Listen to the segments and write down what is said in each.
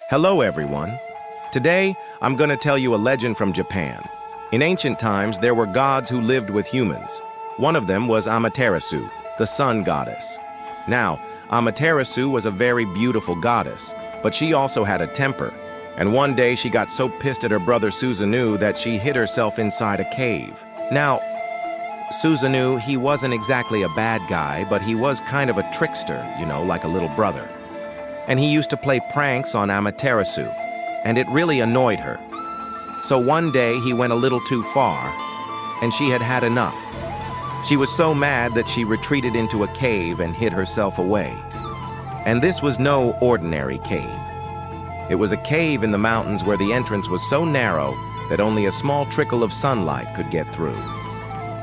Hello, everyone. Today, I'm going to tell you a legend from Japan. In ancient times, there were gods who lived with humans. One of them was Amaterasu, the sun goddess. Now, Amaterasu was a very beautiful goddess, but she also had a temper. And one day, she got so pissed at her brother Susanoo that she hid herself inside a cave. Now, Susanoo, he wasn't exactly a bad guy, but he was kind of a trickster, like a little brother. And he used to play pranks on Amaterasu, and it really annoyed her. So one day he went a little too far, and she had had enough. She was so mad that she retreated into a cave and hid herself away. And this was no ordinary cave. It was a cave in the mountains where the entrance was so narrow that only a small trickle of sunlight could get through.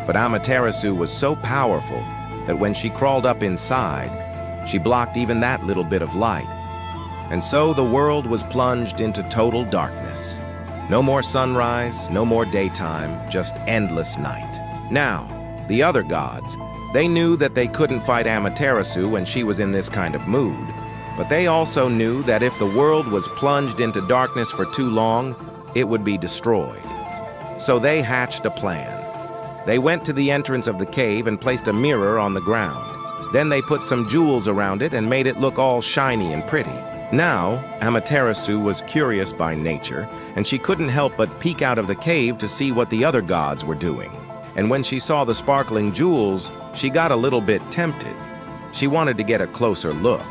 But Amaterasu was so powerful that when she crawled up inside, she blocked even that little bit of light. And so the world was plunged into total darkness. No more sunrise, no more daytime, just endless night. Now, the other gods, they knew that they couldn't fight Amaterasu when she was in this kind of mood, but they also knew that if the world was plunged into darkness for too long, it would be destroyed. So they hatched a plan. They went to the entrance of the cave and placed a mirror on the ground. Then they put some jewels around it and made it look all shiny and pretty. Now, Amaterasu was curious by nature, and she couldn't help but peek out of the cave to see what the other gods were doing. And when she saw the sparkling jewels, she got a little bit tempted. She wanted to get a closer look.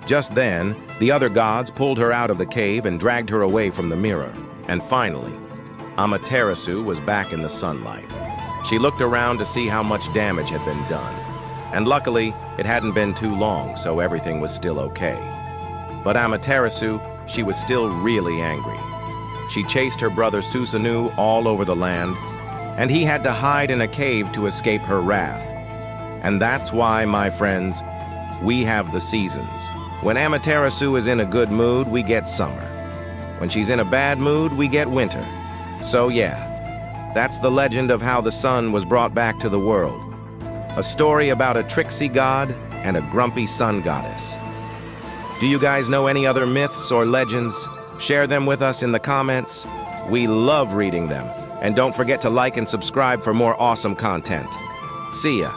Just then, the other gods pulled her out of the cave and dragged her away from the mirror. And finally, Amaterasu was back in the sunlight. She looked around to see how much damage had been done. And luckily, it hadn't been too long, so everything was still okay. But Amaterasu, she was still really angry. She chased her brother Susanoo all over the land, and he had to hide in a cave to escape her wrath. And that's why, my friends, we have the seasons. When Amaterasu is in a good mood, we get summer. When she's in a bad mood, we get winter. So yeah, that's the legend of how the sun was brought back to the world. A story about a tricksy god and a grumpy sun goddess. Do you guys know any other myths or legends? Share them with us in the comments. We love reading them. And don't forget to like and subscribe for more awesome content. See ya.